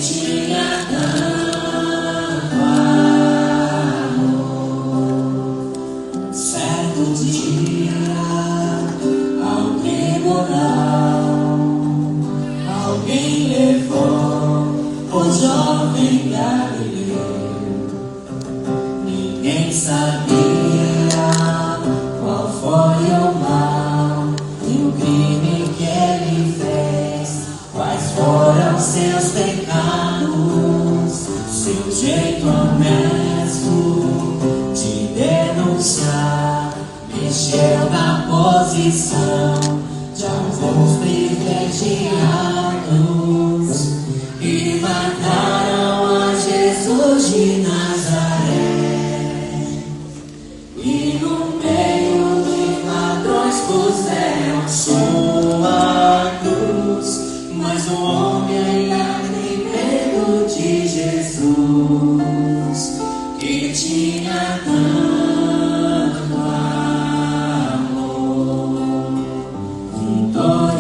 tinha tanto amor. Certo dia, ao tribunal, alguém levou o jovem Galileu. Ninguém sabia qual foi o mal e o crime que ele fez. Quais foram seus pecados, seu jeito honesto de denunciar mexeu na posição de alguns privilegiados e mataram a Jesus de Nazaré. E no meio de ladrões puseram sua cruz, mas o homem ainda tem medo de Jesus, que tinha tanto amor.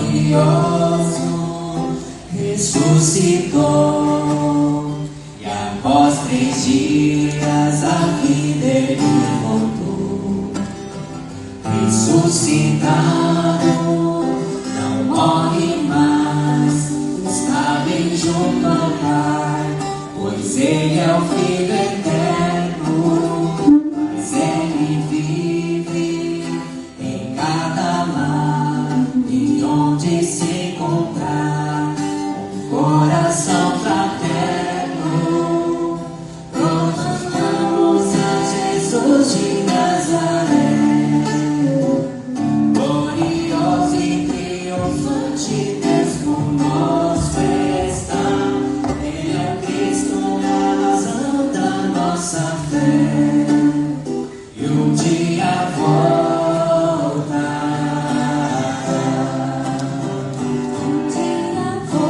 Vitorioso ressuscitou, e após 3 dias a vida ele voltou. Ressuscitado, não morre mais, está bem junto ao Pai, pois ele é o Filho eterno. Mas ele vive em cada lar e onde se encontrar um coração fraterno. Prontos vamos a Jesus de Nazaré, glorioso e triunfante, Deus conosco está. Ele é o Cristo, a razão da nossa fé, e um dia voltará. Um dia voltará.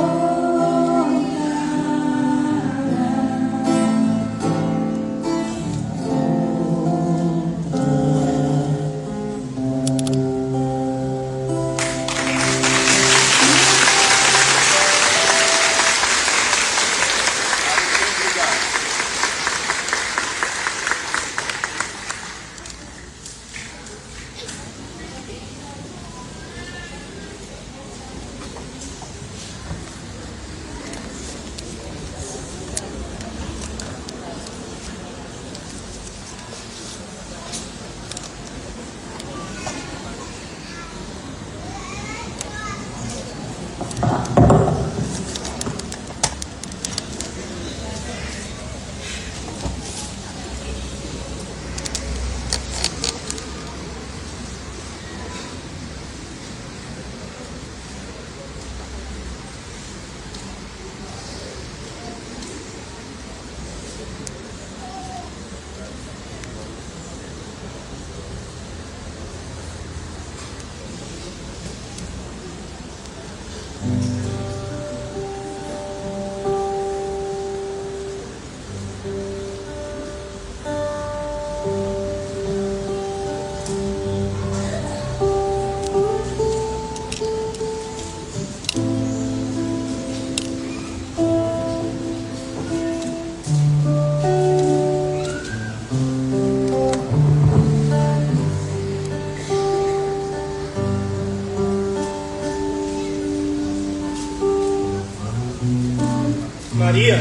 Maria,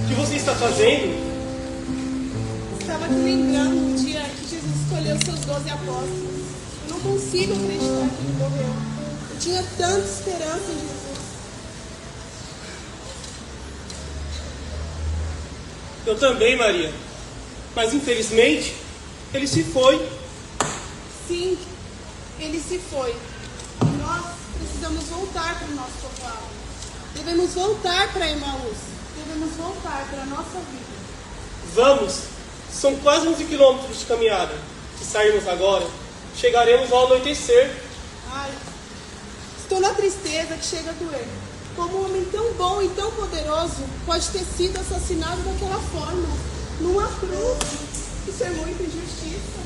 o que você está fazendo? Estava aqui lembrando do dia que Jesus escolheu seus 12 apóstolos. Eu não consigo acreditar que ele morreu. Eu tinha tanta esperança em Jesus. Eu também, Maria. Mas infelizmente, ele se foi. Sim, ele se foi. E nós precisamos voltar para o nosso povoado. Devemos voltar para Emaús. Devemos voltar para a nossa vida. Vamos! São quase 11 quilômetros de caminhada. Se sairmos agora, chegaremos ao anoitecer. Ai, estou na tristeza que chega a doer. Como um homem tão bom e tão poderoso pode ter sido assassinado daquela forma, numa cruz. Isso é muita injustiça.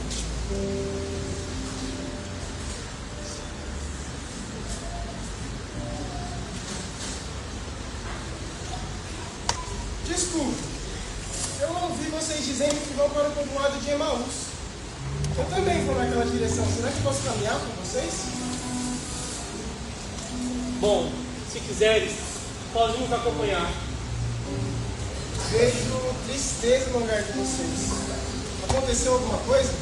Desculpe, eu ouvi vocês dizendo que vão para o povoado de Emaús. Eu também vou naquela direção. Será que posso caminhar com vocês? Bom, se quiseres, pode nos acompanhar. Vejo tristeza no lugar de vocês. Aconteceu alguma coisa?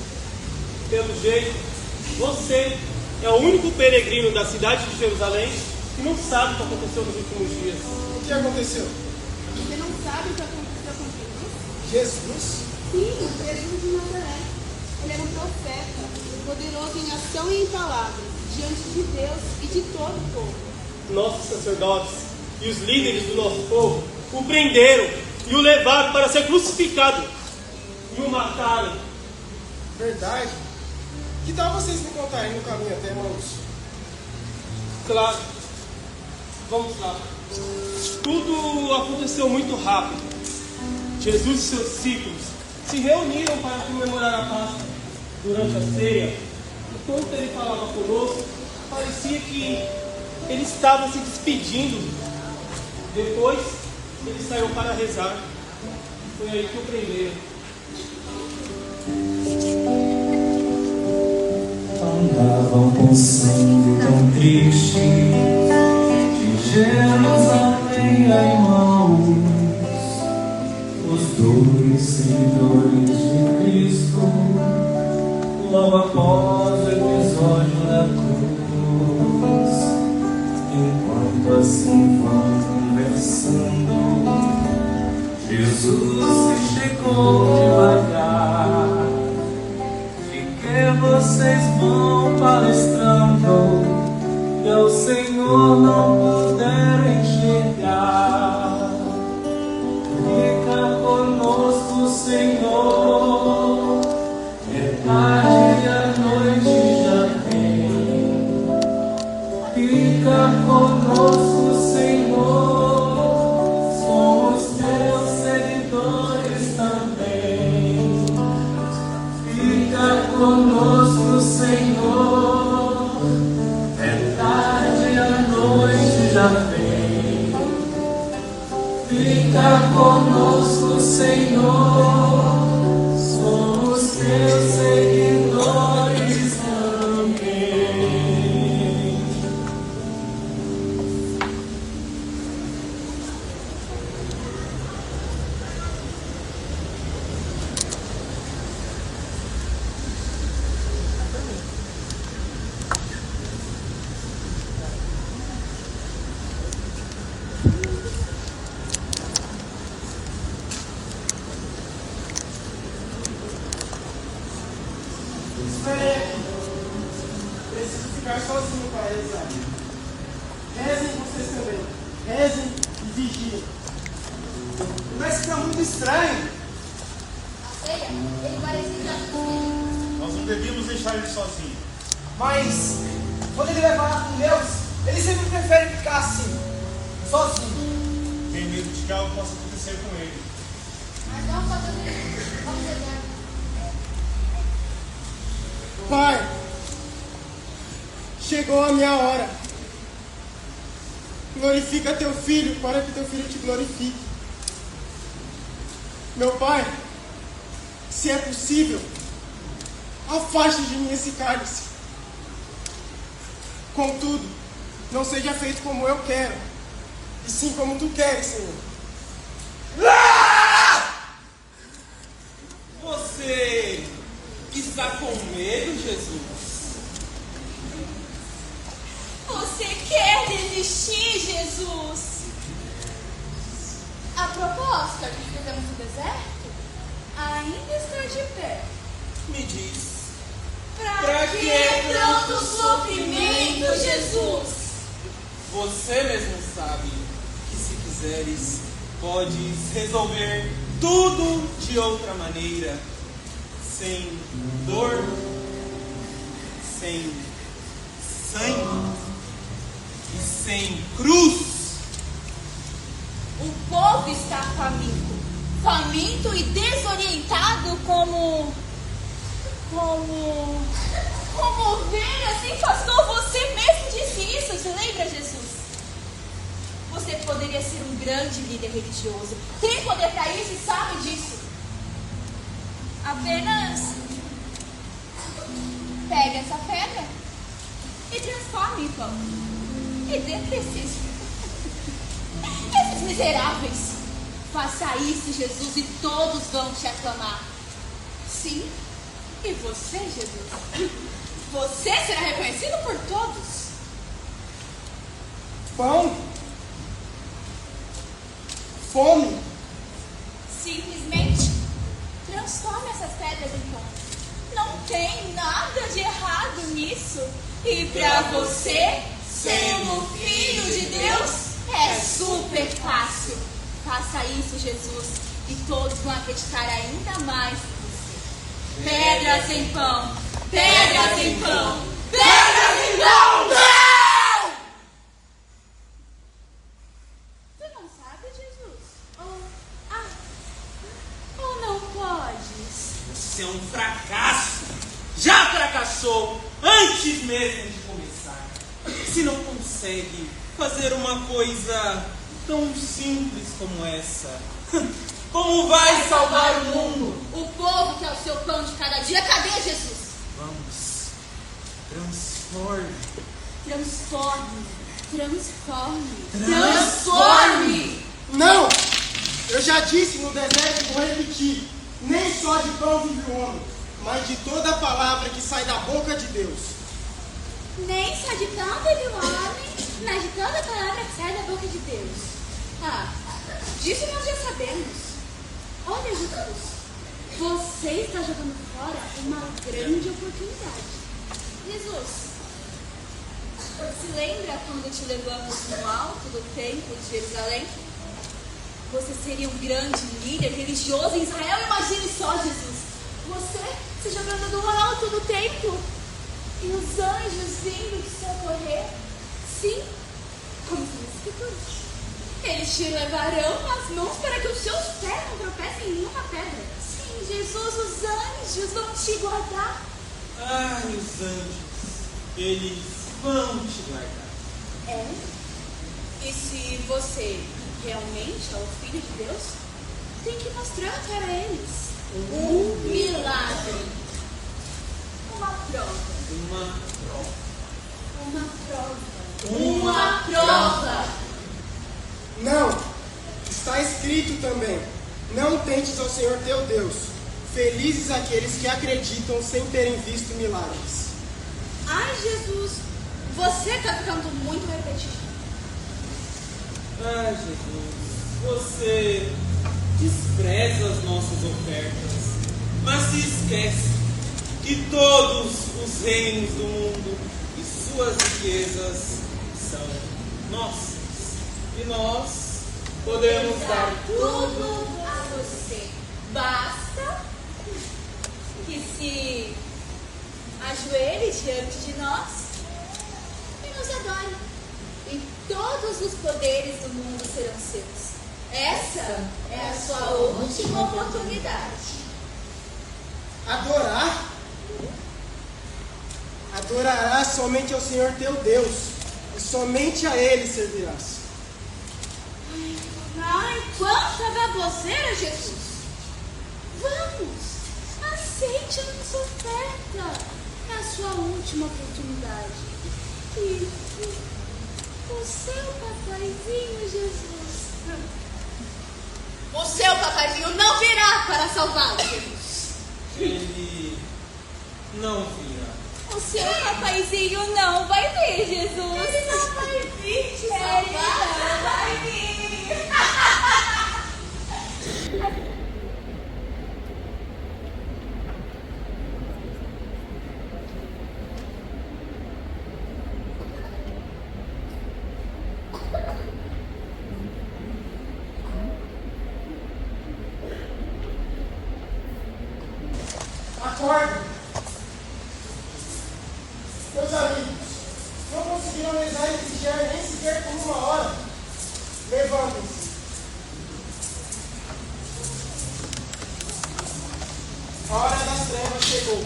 Pelo jeito, você é o único peregrino da cidade de Jerusalém que não sabe o que aconteceu nos últimos dias. O que aconteceu? Você não sabe o que aconteceu com Jesus? Sim, o peregrino de Nazaré. Ele era um profeta, poderoso em ação e em palavras, diante de Deus e de todo o povo. Nossos sacerdotes e os líderes do nosso povo o prenderam e o levaram para ser crucificado e o mataram. Verdade? Que tal vocês me contarem no caminho até Emaús? Claro. Vamos lá. Tudo aconteceu muito rápido. Jesus e seus discípulos se reuniram para comemorar a Páscoa. Durante a ceia, enquanto ele falava conosco, parecia que ele estava se despedindo. Depois, ele saiu para rezar. Foi aí que o prenderam. Andavam pensando tão triste, de Jerusalém a Emaús, os dois seguidores de Cristo, logo após o episódio da cruz. Enquanto assim vão conversando, Jesus se chegou devagar. Vocês vão palestrando e ao Senhor não puderam enxergar. Fica conosco, Senhor, é tarde e a noite já vem. Fica conosco, Senhor, somos teus seguidores também. Fica conosco, Senhor, é tarde e a noite já vem. Fica conosco, Senhor, somos teus seguidores também. Esperem aqui. Preciso ficar sozinho para rezar. Rezem vocês também. Rezem e vigiem. Mas fica muito estranho. Ceia, ele parecia já comigo. Nós não devíamos deixar ele sozinho. Mas quando ele vai falar com Deus, ele sempre prefere ficar assim, sozinho. Tem medo de que algo possa acontecer com ele. Mas vamos fazer isso. Vamos rezar. Pai, chegou a minha hora. Glorifica teu filho para que teu filho te glorifique. Meu Pai, se é possível, afaste de mim esse cálice. Contudo, não seja feito como eu quero, e sim como tu queres, Senhor. Você está com medo, Jesus? Você quer desistir, Jesus? A proposta que fizemos no deserto ainda está de pé. Me diz. Pra que tanto sofrimento, Jesus? Você mesmo sabe que se quiseres, podes resolver tudo de outra maneira. Sem dor, sem sangue e sem cruz. O povo está faminto e desorientado como ovelhas sem pastor. Você mesmo disse isso, você lembra, Jesus? Você você poderia ser um grande líder religioso. Tem poder para isso e sabe disso. Apenas pega essa pedra e transforma em pão. E dê para esses miseráveis. Faça isso, Jesus, e todos vão te aclamar. Sim, e você, Jesus? Você será reconhecido por todos. Pão? Fome? Simplesmente transforme essas pedras em pão. Não tem nada de errado nisso. E para você, sendo filho de Deus, é super fácil. Faça isso, Jesus, e todos vão acreditar ainda mais em você. Pedras em pão, pedras em pão, pedras em pão! Não! Tu não sabe, Jesus? Ou não podes? Você é um fracasso. Já fracassou antes mesmo de começar. Se não consegue fazer uma coisa tão simples como essa, como vai salvar o mundo? O povo que é o seu pão de cada dia. Cadê Jesus? Vamos, transforme. Transforme, transforme, transforme! Não! Eu já disse no deserto e vou repetir. Nem só de pão vive o homem, mas de toda a palavra que sai da boca de Deus. Nem só de pão vive o homem, mas de toda a palavra que sai da boca de Deus. Disso nós já sabemos. Olha, Jesus, você está jogando fora uma grande oportunidade. Jesus, se lembra quando te levamos no alto do templo de Jerusalém? Você seria um grande líder religioso em Israel. Imagine só, Jesus, você se jogando do alto do templo e os anjos vindo te socorrer. Sim, como diz a Escritura. Eles te levarão nas mãos para que os seus pés não tropecem em nenhuma pedra. Sim, Jesus, os anjos vão te guardar. Ai, os anjos, eles vão te guardar. É? E se você realmente é o Filho de Deus, tem que mostrar para eles um milagre. Uma prova. Uma prova. Não! Está escrito também. Não tentes ao Senhor teu Deus. Felizes aqueles que acreditam sem terem visto milagres. Ai, Jesus, você está ficando muito repetitivo. Ai, Jesus, você despreza as nossas ofertas, mas se esquece que todos os reinos do mundo e suas riquezas são nossas. E nós podemos dar tudo a você. Basta que se ajoelhe diante de nós e nos adore. E todos os poderes do mundo serão seus. Essa é a sua última oportunidade. Adorar? Adorarás somente ao Senhor teu Deus, e somente a Ele servirás. Ai, quanta baboseira, Jesus! Vamos, aceite a nossa oferta. É a sua última oportunidade. E o seu papaizinho, Jesus. O seu papaizinho não virá para salvá-lo, Jesus. Ele não virá. O seu papaizinho não vai vir, Jesus. Ele não vai vir te salvar. Ele não vai vir. Acorde! Meus amigos, não conseguiram rezar e vigiar nem sequer por uma hora. Levantem-se. A hora das trevas chegou.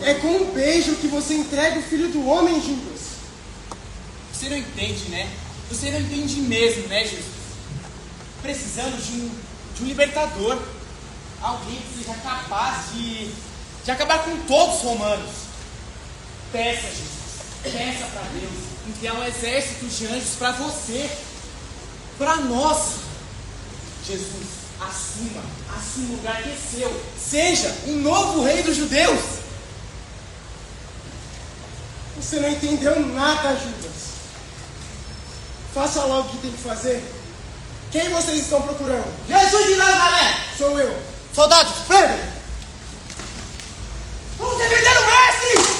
É com um beijo que você entrega o Filho do Homem, Judas. Você não entende, né? Você não entende mesmo, né, Jesus? Precisamos de um libertador. Alguém que seja capaz de acabar com todos os romanos. Peça, Jesus. Peça para Deus enviar um exército de anjos para você. Para nós. Jesus, assuma o lugar que é seu. Seja o novo rei dos judeus. Você não entendeu nada, Judas. Faça logo o que tem que fazer. Quem vocês estão procurando? Jesus de Nazaré! Sou eu. Soldados, prendem! Vamos defender o mestre!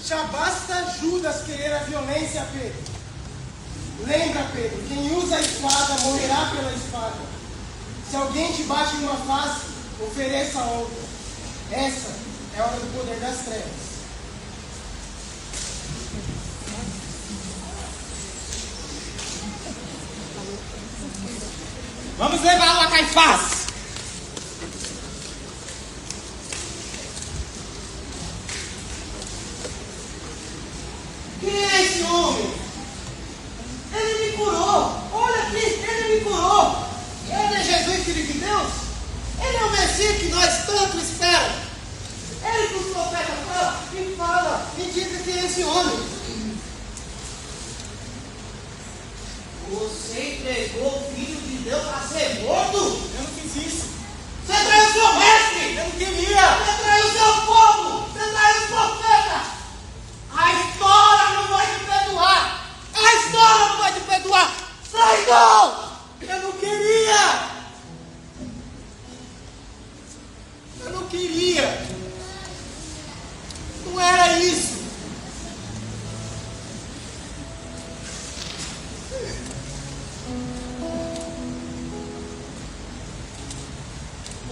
Já basta Judas querer a violência, Pedro. Lembra, Pedro, quem usa a espada morrerá pela espada. Se alguém te bate em uma face, ofereça a outra. Essa é a hora do poder das trevas. Vamos levá-lo a Caifás! Quem é esse homem? Ele me curou! Olha aqui, ele me curou! Ele é Jesus, Filho de Deus? Ele é o Messias que nós tanto esperamos! Ele que os profetas fala, me diga quem é esse homem! Você entregou o Filho de Deus para ser morto? Eu não fiz isso. Você traiu o seu mestre! Eu não queria. Você traiu o seu povo! Você traiu os profetas! A história não vai te perdoar! A história não vai te perdoar! Traidor! Eu não queria. Eu não queria. Não era isso.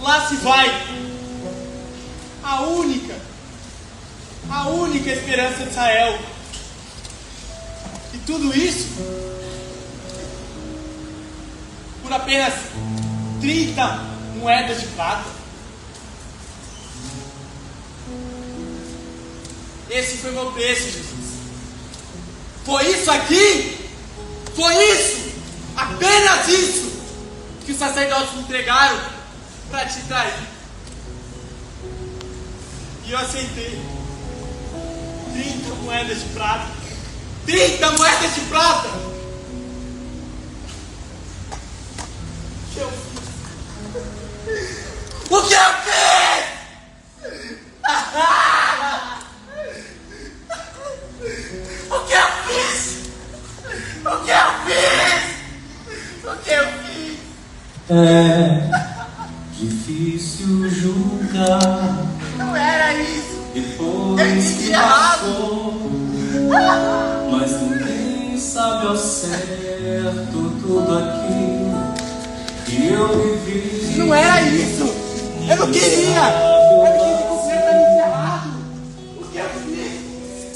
Lá se vai a única esperança de Israel. E tudo isso por apenas 30 moedas de prata. Esse foi meu preço, Jesus. Foi isso aqui? Foi isso? Apenas isso que os sacerdotes me entregaram para te trair. E eu aceitei 30 moedas de prata. 30 moedas de prata! O que eu fiz? O que eu fiz? O que eu fiz? O que eu fiz? É difícil julgar. Não era isso! Depois Eu entendi que errado. passou, mas ninguém sabe ao certo tudo aquilo que eu vivi. Não era isso! Eu não queria! Eu queria completamente errado! O que eu fiz?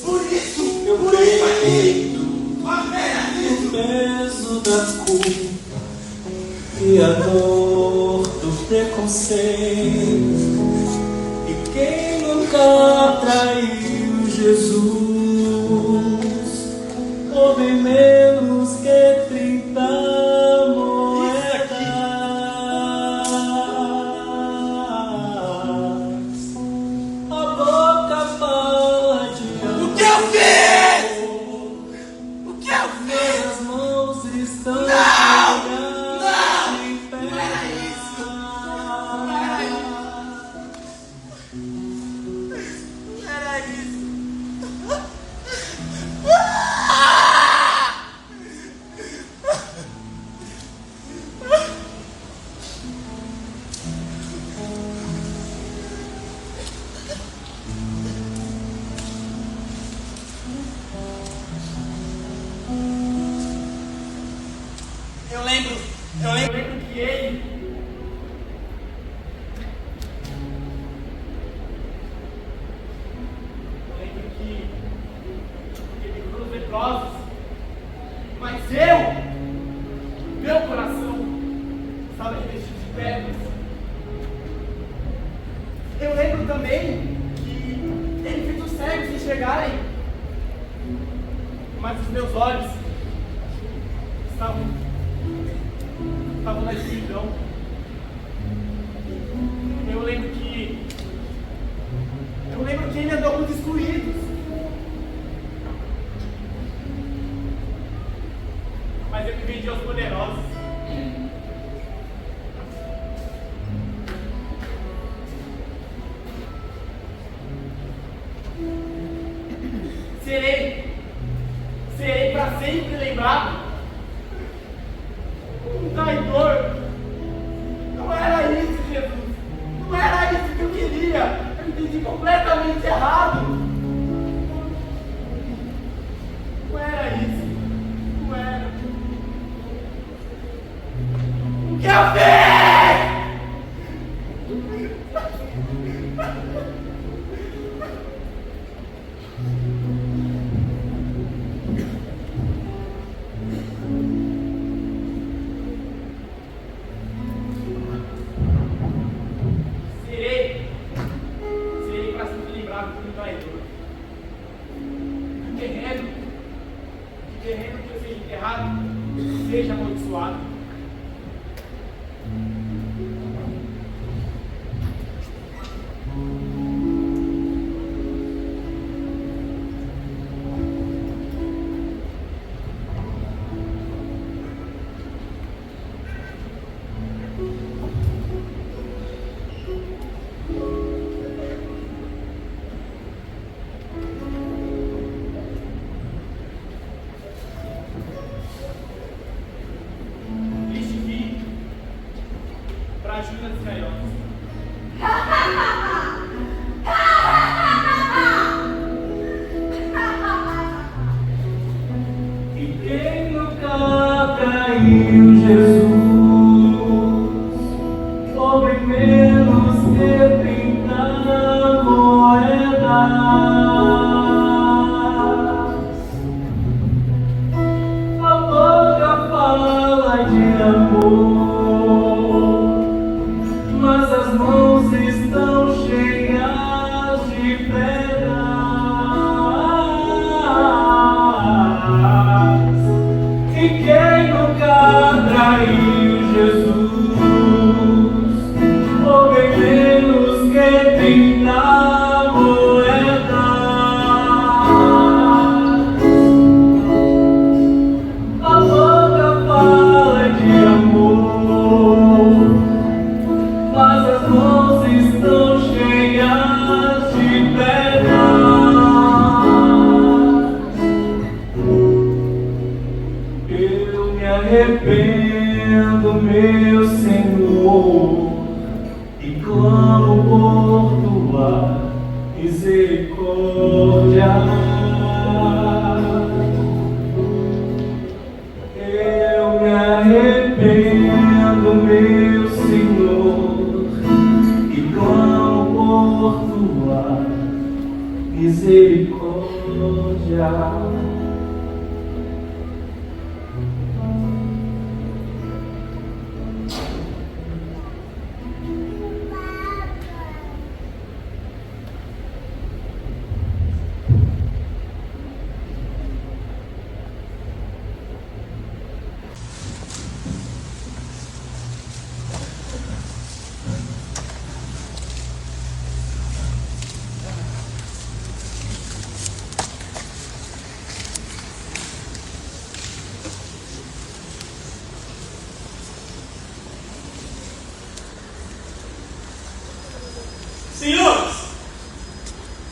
Por isso! Eu Por isso aqui! creio Apenas no isso! peso da culpa e a dor do preconceito. E quem nunca traiu Jesus, ou bem menos que 30 moedas. A boca fala de amor. O que eu fiz? O que eu fiz? As mãos estão Não! em pé. Não era isso! Não era isso! Eu lembro que ele leprosos. Mas meu coração estava revestido de pedras. Eu lembro também que ele fez os cegos enxergarem, mas os meus olhos estavam na escuridão. Eu lembro que ele andou com os excluídos. Mas eu me vendi aos poderosos. Serei para sempre lembrado um traidor. Não era isso, Jesus. Não era isso que eu queria. Eu entendi completamente errado. Não era isso. Não era. O que eu fiz? Serei para sempre lembrado como um traidor. Que terreno que eu seja enterrado seja amaldiçoado. Ajuda dos cariotas. E quem nunca traiu Jesus, ou bem menos que 30 moedas, a boca fala de amor, mas as mãos estão cheias de pedras. E quem nunca traiu Jesus, ou bem menos que 30 moedas, a boca fala de amor, mas as mãos estão cheias de pedras. Eu me arrependo, meu Senhor, e clamo por tua misericórdia. Eu me arrependo, meu Senhor, e clamo por tua misericórdia.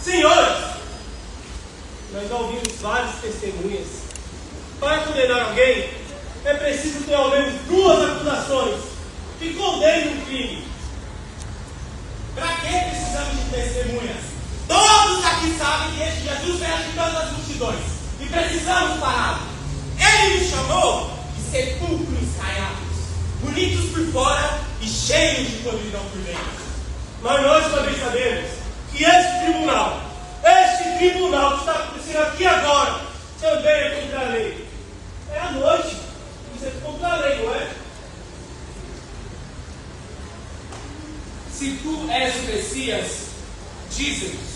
Senhores, nós já ouvimos várias testemunhas. Para condenar alguém, é preciso ter ao menos 2 acusações que condenem um crime. Para que precisamos de testemunhas? Todos aqui sabem que este Jesus vem agitando as multidões e precisamos pará-lo. Ele nos chamou de sepulcros caiados, bonitos por fora e cheios de podridão por dentro. Mas nós também sabemos que este tribunal que está acontecendo aqui agora, também é profecias, dizem-nos.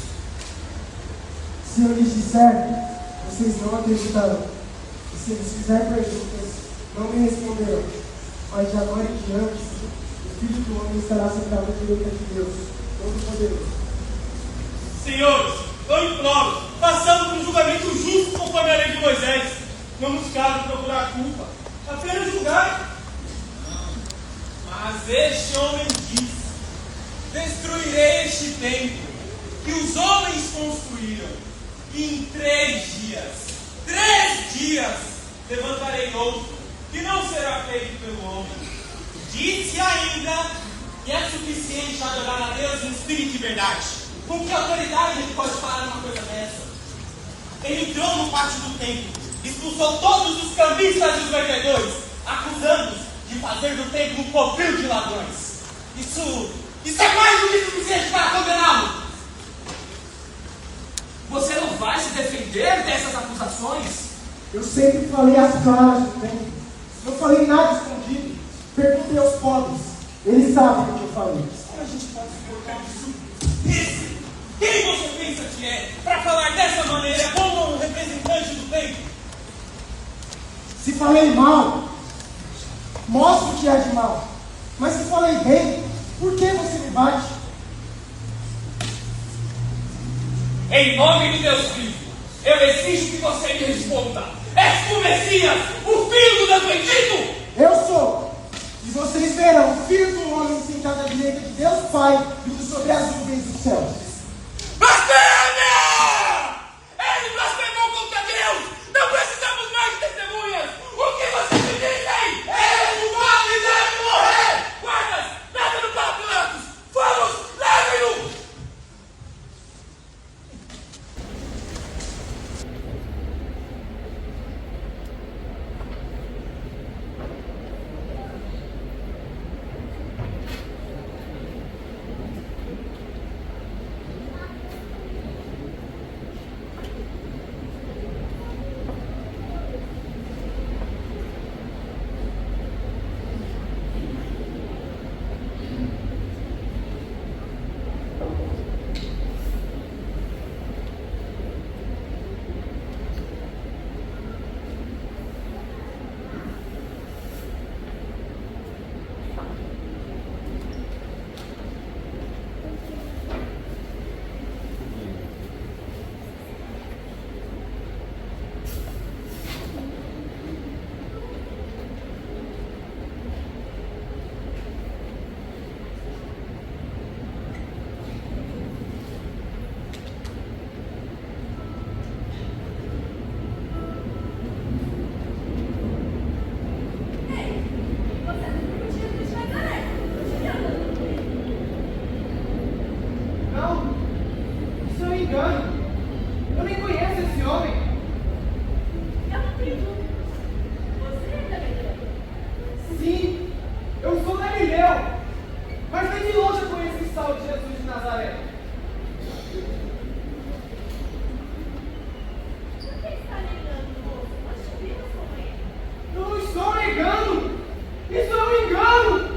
Se eu lhes disser, vocês não acreditarão. E se lhes fizer perguntas, não me responderão. Mas de agora em diante, o Filho do Homem estará sentado à direita de Deus, Todo-Poderoso. Senhores, eu imploro, passando por um julgamento justo conforme a lei de Moisés. Não nos cabe procurar culpa, apenas julgar. Mas este homem diz: destruirei este templo que os homens construíram, e em 3 dias, levantarei outro, que não será feito pelo homem. Disse ainda que é suficiente adorar a Deus em espírito e verdade. Com que autoridade ele pode falar uma coisa dessa? Ele entrou no pátio do templo, expulsou todos os cambistas e os vendedores, acusando-os de fazer do templo um covil de ladrões. Isso é mais do que suficiente para condená-lo. Você não vai se defender dessas acusações? Eu sempre falei as claras do templo. Não falei nada escondido. Perguntei aos pobres. Eles sabem o que eu falei. Como a gente pode suportar isso? Quem você pensa que é para falar dessa maneira como um representante do templo? Se falei mal, mostra o que é de mal. Mas se falei bem, por que você me bate? Em nome de Deus Cristo, eu exijo que você me responda. És tu, Messias, o Filho do Deus bendito? Eu sou. E vocês verão o Filho do Homem sentado à direita de Deus Pai, vindo sobre as nuvens do céu. Blasfêmia! Ele blasfemou contra Deus! Não precisamos mais de testemunhas! O que vocês me dizem? Ele morre e deve morrer! Guardas, levem-no para Pilatos! Vamos, levem-no! Eu nem conheço esse homem. Eu não acredito. Você é Galileu? Sim, eu sou Galileu. Mas nem de longe eu conheço esse tal de Jesus de Nazaré. Por que está negando, moço? Nós te vimos com ele. Eu não estou negando. Isso é um engano.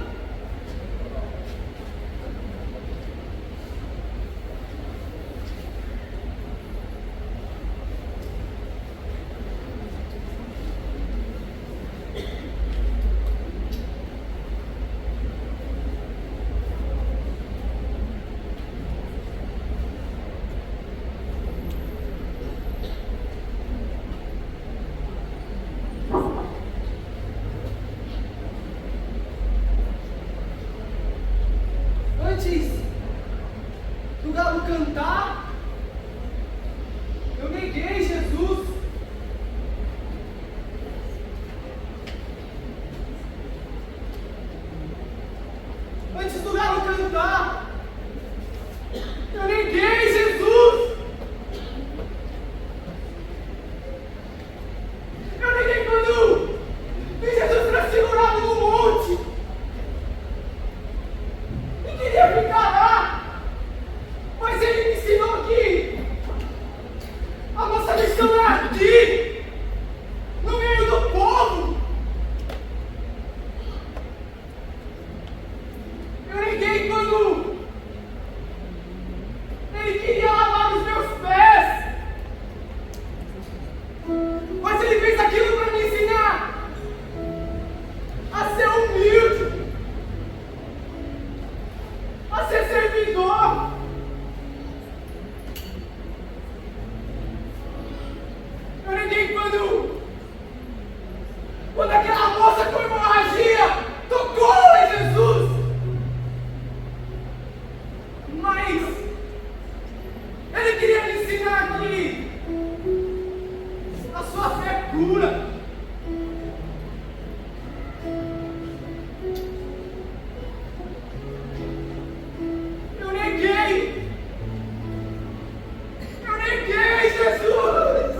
Antes do galo cantar, eu neguei Jesus. Antes do galo cantar, eu neguei Jesus. Eu neguei quando vi Jesus transfigurado no monte. E queria ficar lá, mas ele me ensinou que a nossa missão amargura. Eu neguei, Jesus.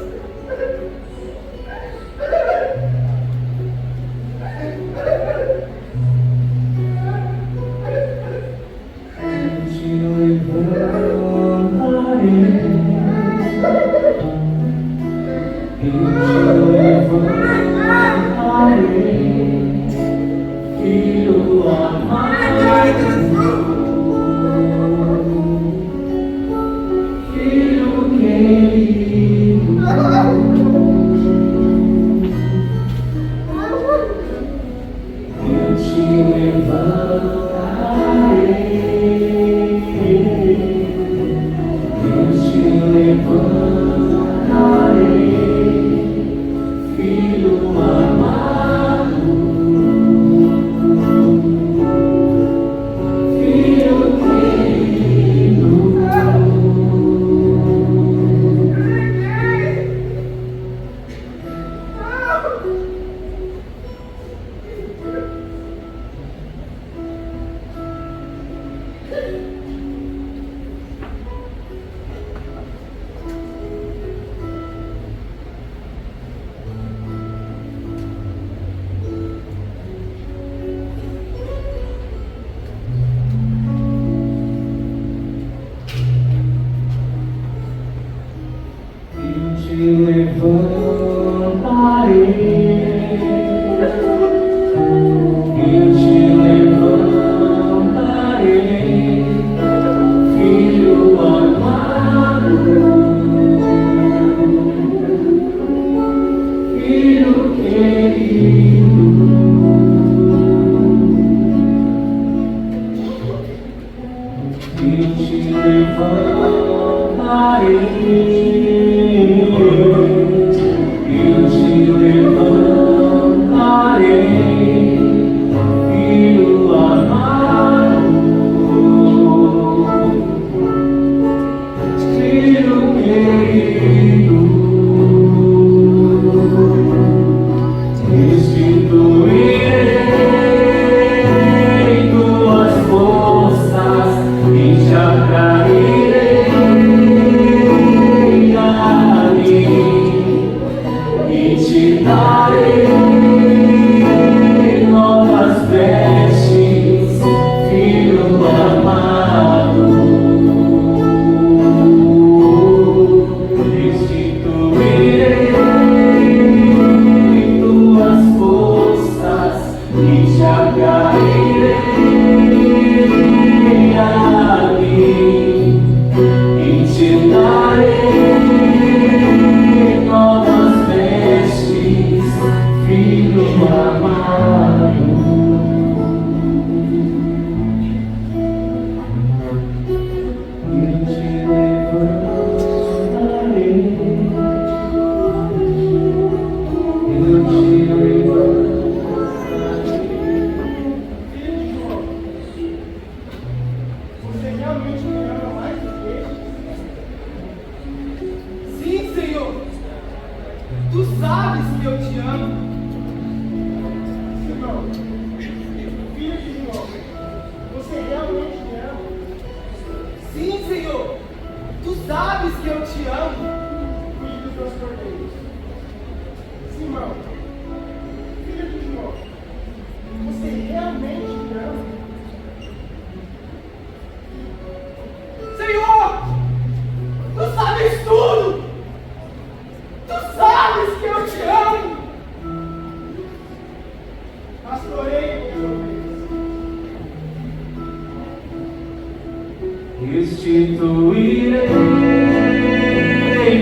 Restituirei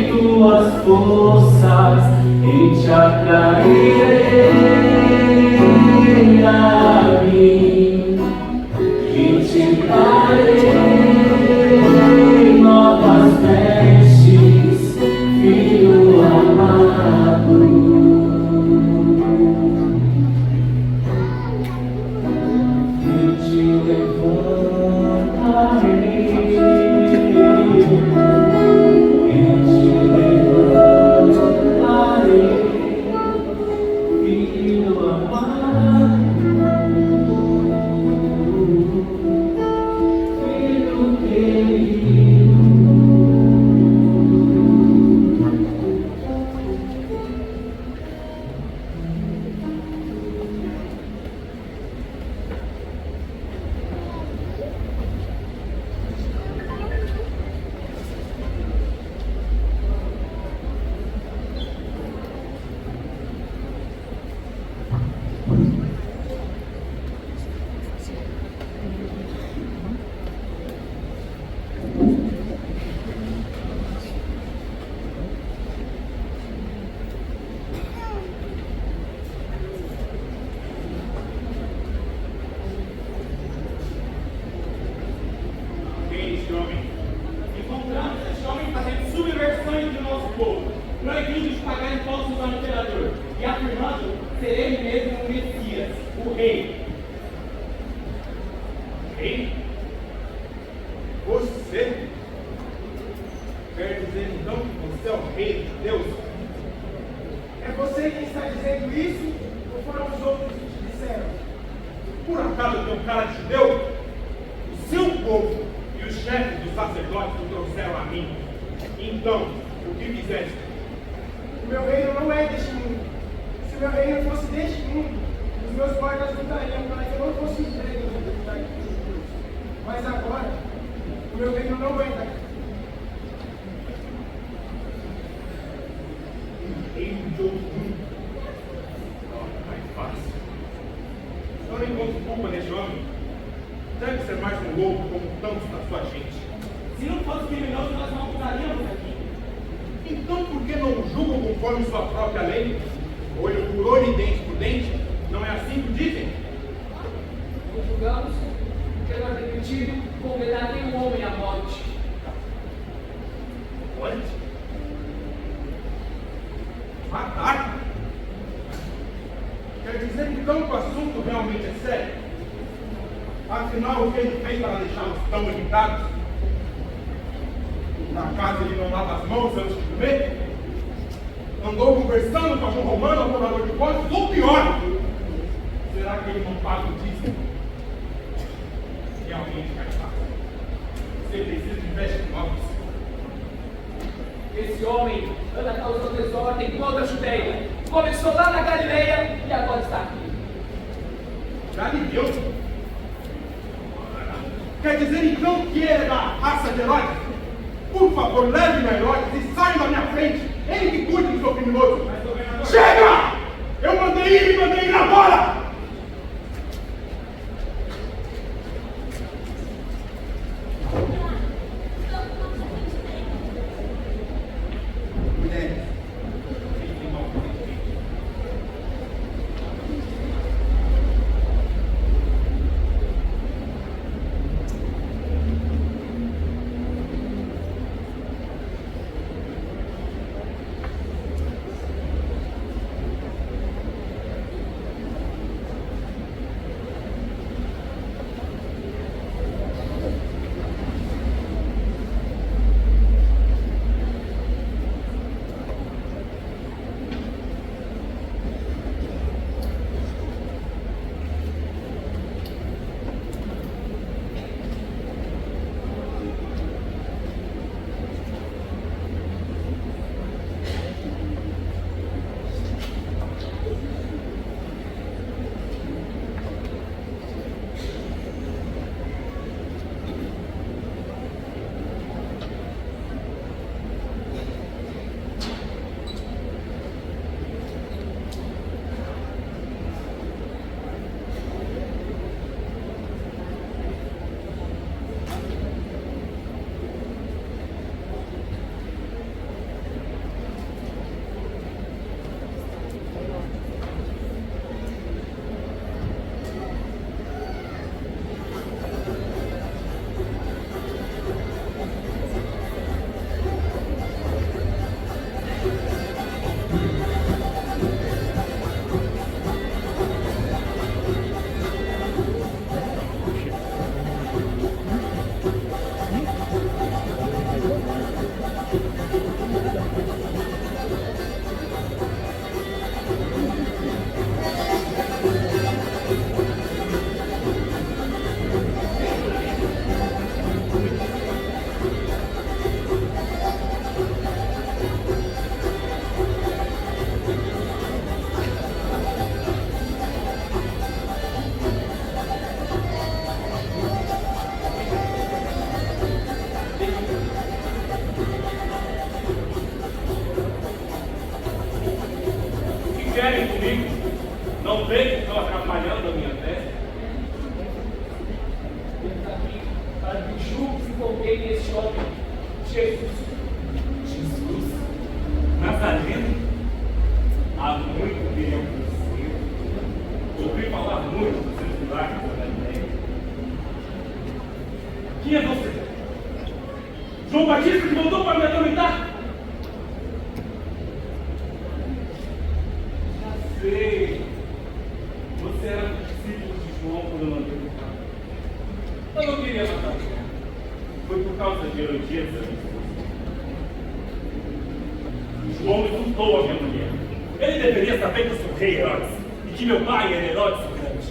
tuas forças e te atrairei a mim e te darei novas vestes, filho amado. Eu te levantarei. Eu te levantarei, povo, proibindo de pagar impostos ao imperador e afirmando ser ele mesmo o Messias, o rei. Rei? Você? Quer dizer então que você é o rei de Deus? É você quem está dizendo isso ou foram os outros que te disseram? Por acaso eu tenho cara de judeu? O seu povo e os chefes dos sacerdotes o trouxeram a mim. Então, o que fizeste? O meu reino não é deste mundo. Se o meu reino fosse deste mundo, os meus guardas lutariam para que eu não fosse entregue aos autoridades dos judeus. Mas agora, o meu reino não é daqui. Reino de outro mundo. Mais fácil. Eu não encontro culpa neste homem. Deve ser mais um louco como tantos da sua gente. Se não fosse criminoso, nós não estaríamos aqui. Então por que não julgam conforme sua própria lei? Olho por olho e dente por dente? Não é assim que dizem? Julgamos porque não é permitido condenar nenhum homem à morte. Morte? Matar? Quer dizer então que o assunto realmente é sério? Afinal, o que ele fez para deixá-los tão irritados? Na casa ele não lava as mãos antes de comer? Andou conversando com algum romano ou cobrador de impostos? Ou pior, será que ele não paga o dízimo? Realmente, Caifás, você precisa de vestes novas. Esse homem anda causando desordem em toda a Judeia. Começou lá na Galileia e agora está aqui. Galileu? Quer dizer então que ele é da raça de Herodes? Por favor, leve-me a Herodes e saia da minha frente. Ele que cuide do seu criminoso. Chega! Eu mandei ir agora! Querem comigo? Não veem que estão atrapalhando a minha festa? Estamos aqui para que julgues e condene este homem, Jesus. Jesus? Nazareno? Há muito que eu conheci. Ouvi falar muito dos seus milagres da Galileia. Quem é você? João Batista que voltou para me atormentar? João insultou a minha mulher. Ele deveria saber que eu sou rei Herodes e que meu pai era Herodes o Grande.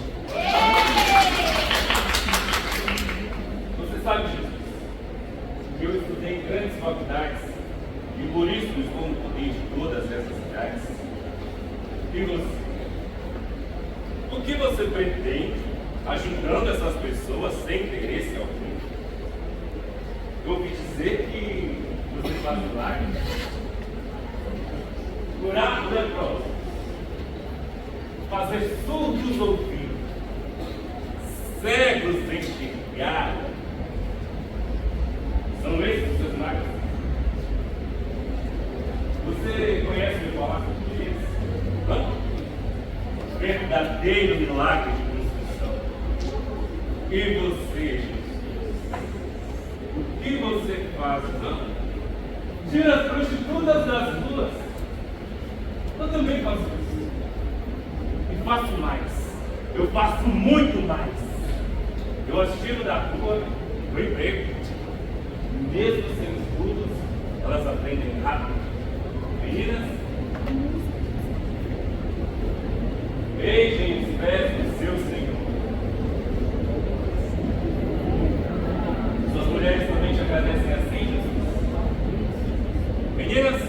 Você sabe, Jesus, que eu estudei em grandes faculdades e por isso estou no poder de todas essas cidades. E você? O que você pretende ajudando essas pessoas sem interesse algum? Eu ouvi dizer que você faz milagres, curar leprosos, fazer surdos ouvir, cegos enxergar. São esses os seus milagres? Você conhece o falar português? Verdadeiro milagre de construção. E você, Jesus? O que você faz, não? Tira as prostitutas das ruas. Eu também faço isso. E faço mais. Eu faço muito mais. Eu as tiro da rua do emprego. Mesmo sem estudos, elas aprendem rápido. Meninas, beijem os pés do seu Senhor. Suas mulheres também te agradecem assim, Jesus? Meninas,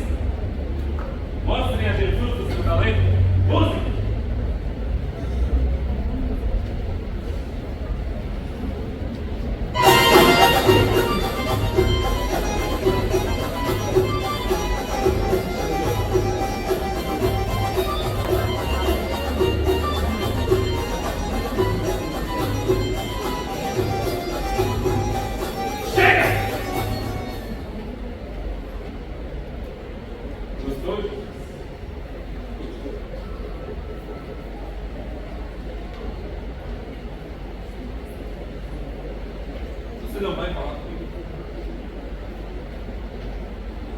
mostrem a Jesus o seu talento. Usem! Gostou? Você não vai falar comigo?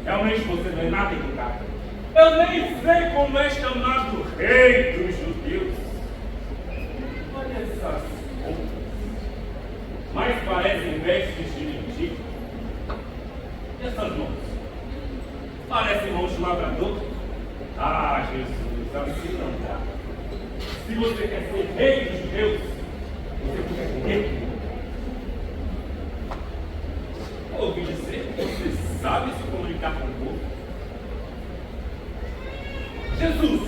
Realmente você não é nada educado. Eu nem sei como é chamado rei dos judeus. Olha essas roupas. Mais parecem vestes de mendigo. E essas mãos? Parece mão de lavrador. Ah, Jesus, assim não dá. Se você quer ser rei dos judeus, você precisa comer. Ouvi dizer que você sabe se comunicar com o povo. Jesus,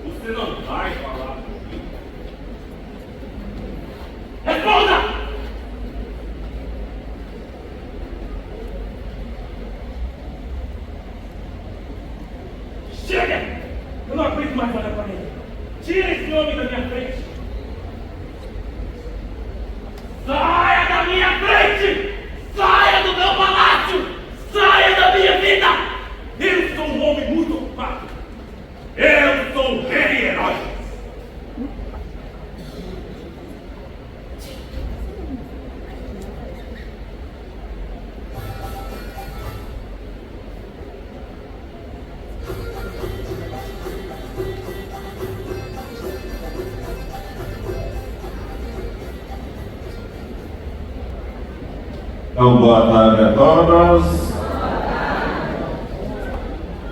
você não vai falar comigo? Responda! Chega! Eu não aguento mais olhar para ele. Tira esse homem da minha frente. Saia da minha frente! Saia do meu palácio! Saia da minha vida! Eu sou um homem muito ocupado. Eu sou o rei Herodes. Então, boa tarde a todos.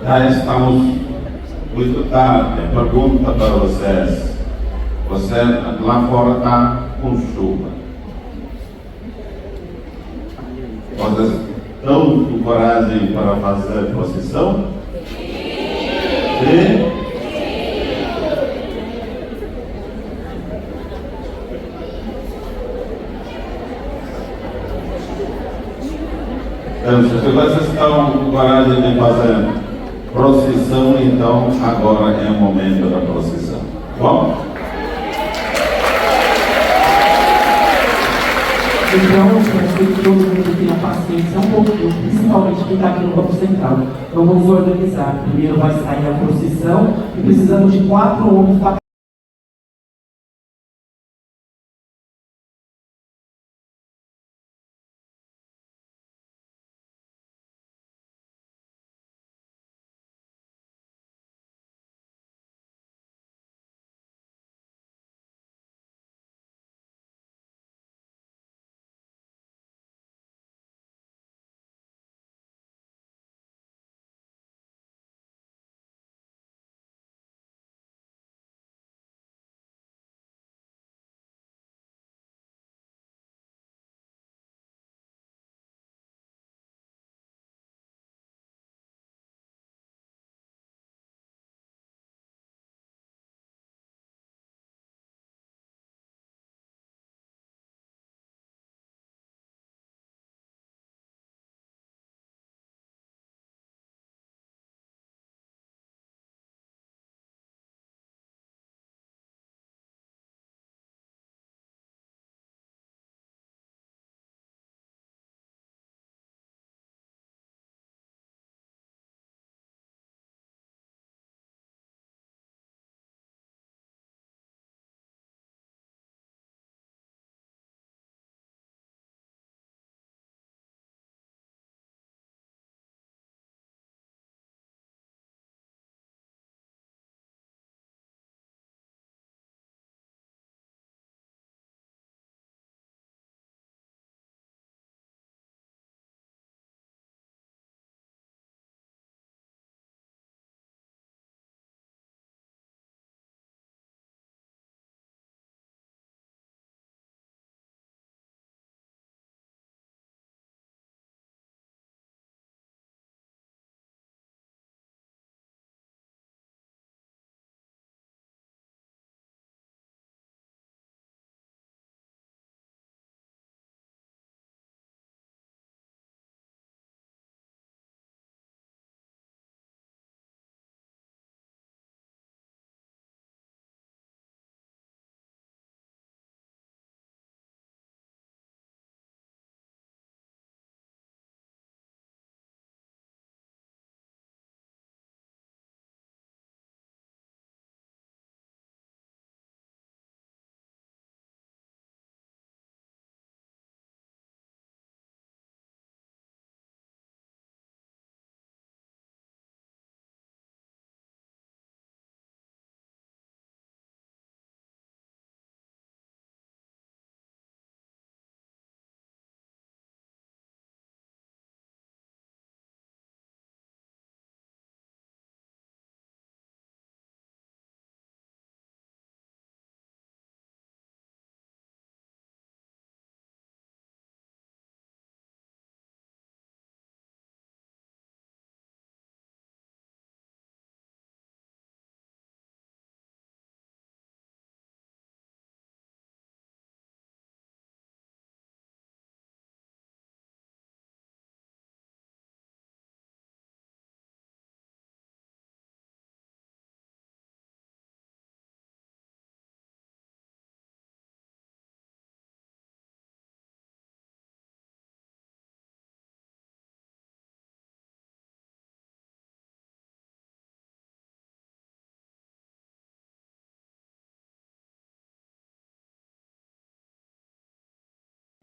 Já estamos muito tarde. Pergunta para vocês. Você lá fora está com chuva. Vocês estão com coragem para fazer procissão? Sim? Então, se vocês estão com coragem de fazer procissão, então agora é o momento da procissão. Bom? Então, eu peço que todo mundo tenha paciência um pouquinho, principalmente quem está aqui no Banco Central. Então, vamos organizar. Primeiro vai sair a procissão e precisamos de 4 homens para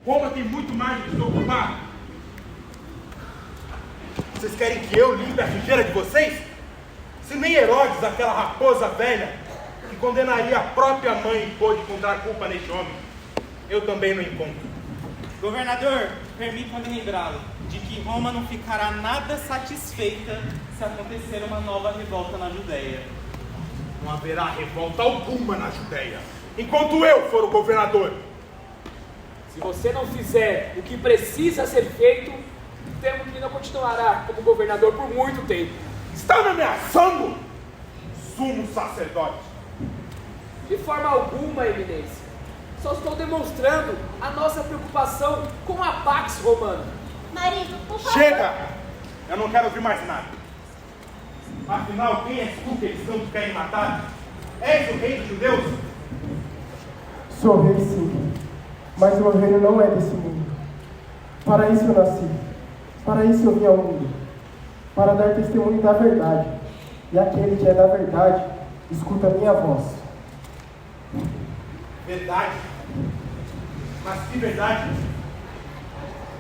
Roma tem muito mais do que se ocupar. Vocês querem que eu limpe a sujeira de vocês? Se nem Herodes, aquela raposa velha, que condenaria a própria mãe, pôde encontrar culpa neste homem, eu também não encontro. Governador, permita-me lembrá-lo de que Roma não ficará nada satisfeita se acontecer uma nova revolta na Judéia. Não haverá revolta alguma na Judéia, enquanto eu for o governador. Se você não fizer o que precisa ser feito, temo que não continuará como governador por muito tempo. Está me ameaçando, sumo sacerdote? De forma alguma, eminência. Só estou demonstrando a nossa preocupação com a Pax Romana. Marido, por favor. Chega! Eu não quero ouvir mais nada. Afinal, quem és tu que eles tanto querem matar? És o rei dos judeus? Sou rei, sim, mas o meu reino não é desse mundo. Para isso eu nasci, para isso eu vim ao mundo, para dar testemunho da verdade. E aquele que é da verdade, escuta a minha voz. Verdade? Mas que verdade?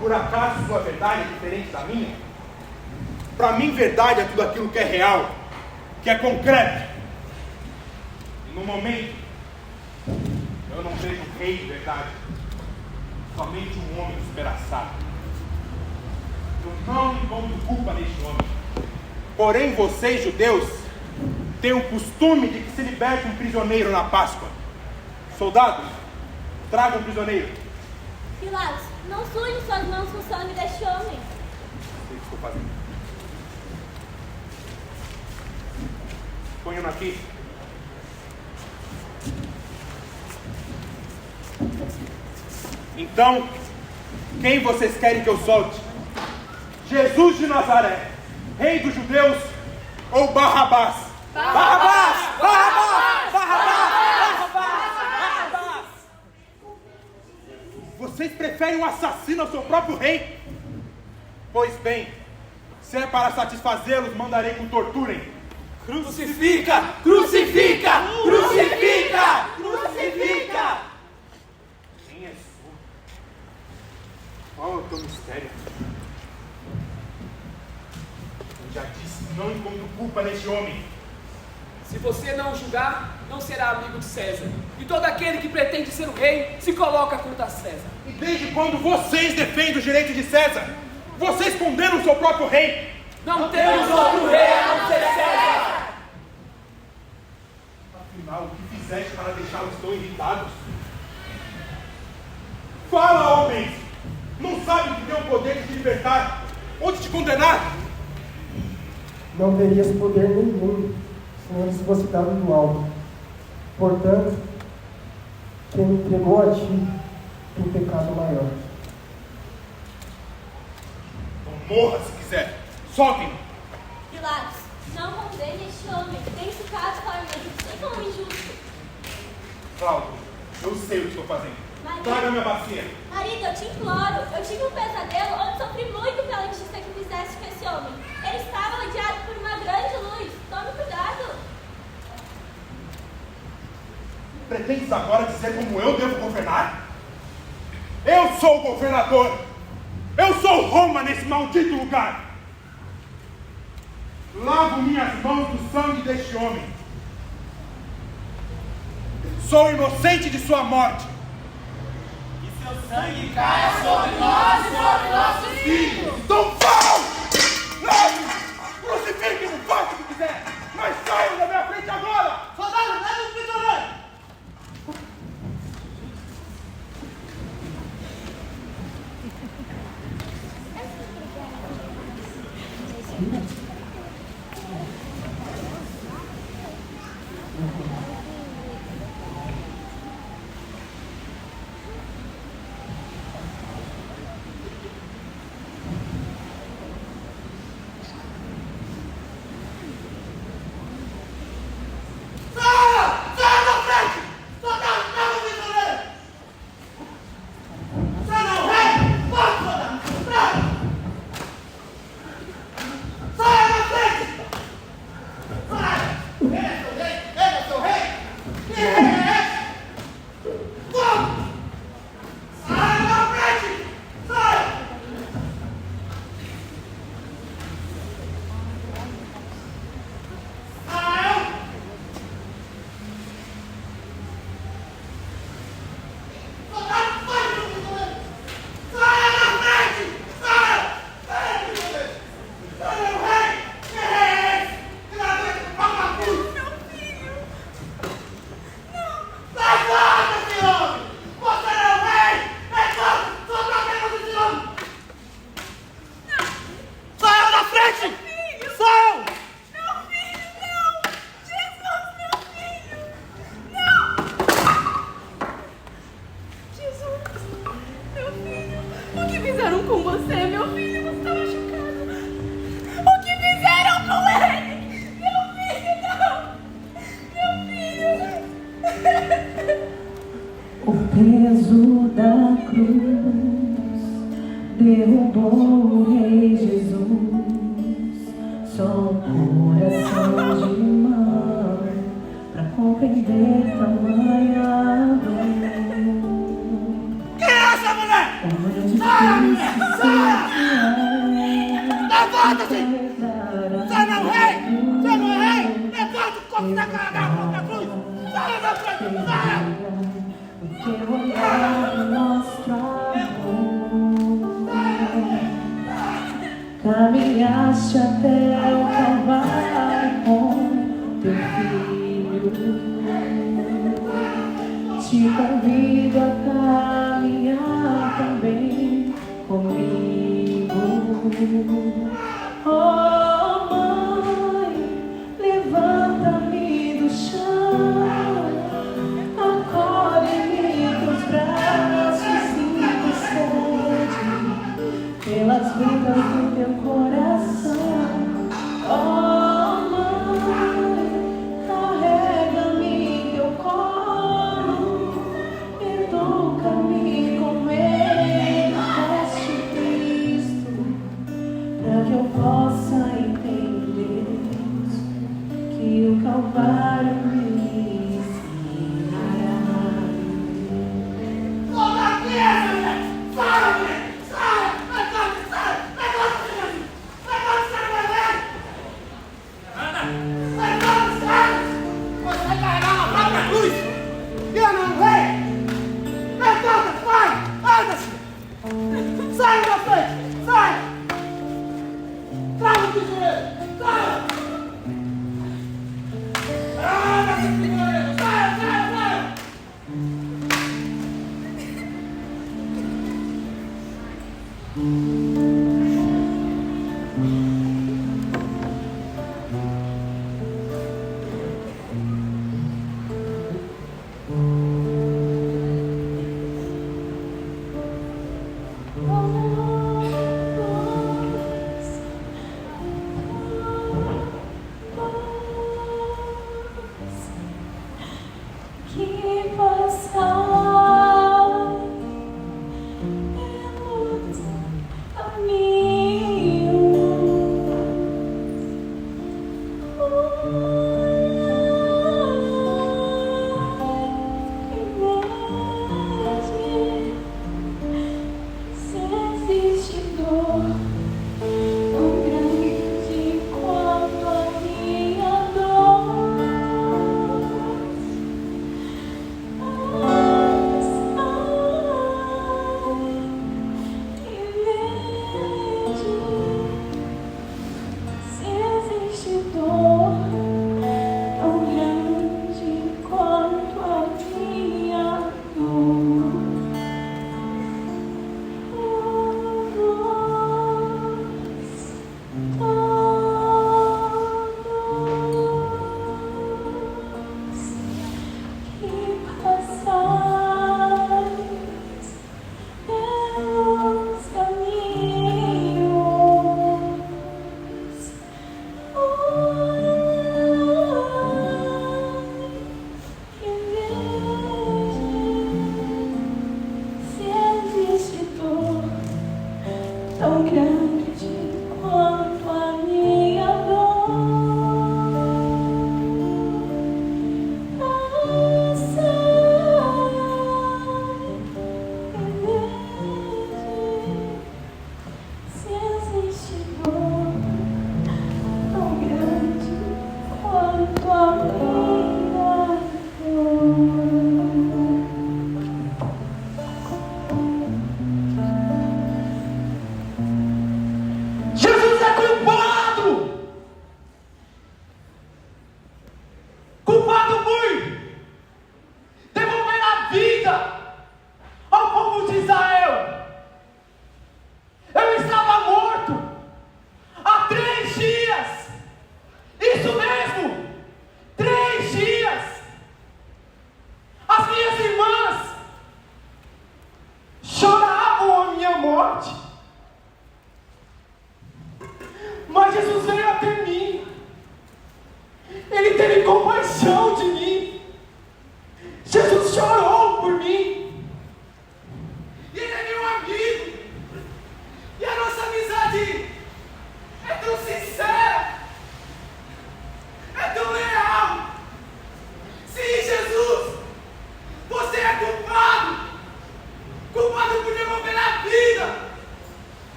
Por acaso sua verdade é diferente da minha? Para mim, verdade é tudo aquilo que é real, que é concreto. E no momento, eu não vejo um rei de verdade, somente um homem despedaçado. Eu não encontro culpa neste homem. Porém, vocês, judeus, têm o costume de que se liberte um prisioneiro na Páscoa. Soldados, tragam um prisioneiro. Pilatos, não suje suas mãos com o sangue deste homem. O que estou fazendo? Ponham aqui. Então, quem vocês querem que eu solte? Jesus de Nazaré, rei dos judeus, ou Barrabás? Barrabás! Barrabás! Barrabás! Barrabás! Vocês preferem um assassino ao seu próprio rei? Pois bem, se é para satisfazê-los, mandarei que o torturem. Crucifica! Crucifica! Crucifica! Crucifica! Quem és tu? Qual é o teu mistério? Eu já disse que não encontro culpa neste homem. Se você não o julgar, não será amigo de César. E todo aquele que pretende ser o rei se coloca contra César. E desde quando vocês defendem os direitos de César? Vocês condenam o seu próprio rei. Não temos outro rei a não ser César. Afinal, o que fizeste para deixá-los tão irritados? Fala, homens! Não sabem que tem o poder de te libertar ou de te condenar? Não terias poder nenhum, se não lhes fosse dado do alto. Portanto, quem me entregou a ti tem pecado maior. Então morra se quiser. Soltem-no. Pilatos, não condene este homem. Tem ficado com a minha justiça como injusto. Cláudio, eu sei o que estou fazendo. Traga minha bacia. Marido, eu te imploro. Eu tive um pesadelo onde sofri muito pela injustiça que fizeste com esse homem. Ele estava rodeado por uma grande luz. Tome cuidado. Pretendes agora dizer como eu devo governar? Eu sou o governador. Eu sou Roma nesse maldito lugar. Lavo minhas mãos do sangue deste homem. Sou inocente de sua morte. E seu sangue caia sobre nós e sobre nossos filhos. Então vão! Leve! Crucifiquem-me, faça o que quiser! Mas saiam da minha frente agora! Soldado, leva o prisioneiro! Sai! derrubou o Rei Jesus. Só um coração de mão pra compreender tamanha dor. Quem é essa mulher? Sai, mulher! Sai! Levanta-se! Você não é rei! Você não é rei! Levanta o corpo da cara da cruz! Sai da frente! Sai! O teu olhar mostra amor. Caminhaste até o Calvário com teu filho. Te convido a caminhar também comigo. Oh, mãe, levanta-me do chão, acolhe-me nos braços, sinto sede pelas brigas do teu coração. Oh, mãe, carrega-me em teu colo, educa-me como ele veste Cristo, para que eu possa entender que o Calvário me ensinará. Volta aqui, essa mulher! Sai, mulher! Sai! Levanta-se! Sai! Levanta-se! Levanta-se, mulher! Levanta-se! Você vai carregar a própria cruz! Eu não rei! Levanta-se! Vai! Anda-se! Sai da frente! Sai! Trava o tesoureiro! Sai! Anda-se, tesoureiro! Sai! Sai! Sai! Que passar pelos tão grande quanto a minha dor. Passa e veja se existe dor tão grande quanto a minha dor. Jesus é culpado! Culpado por devolver a vida ao povo de Israel. Eu estava morto,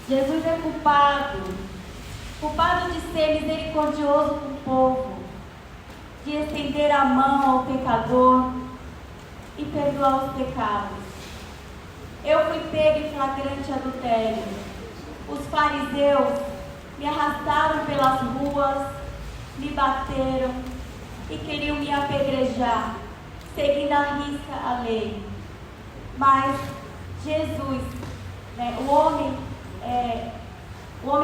Jesus é culpado de ser misericordioso com o povo, de estender a mão ao pecador e perdoar os pecados. Eu fui pego em flagrante adultério. Os fariseus me arrastaram pelas ruas, me bateram e queriam me apedrejar, seguindo à risca a lei. Mas Jesus, o homem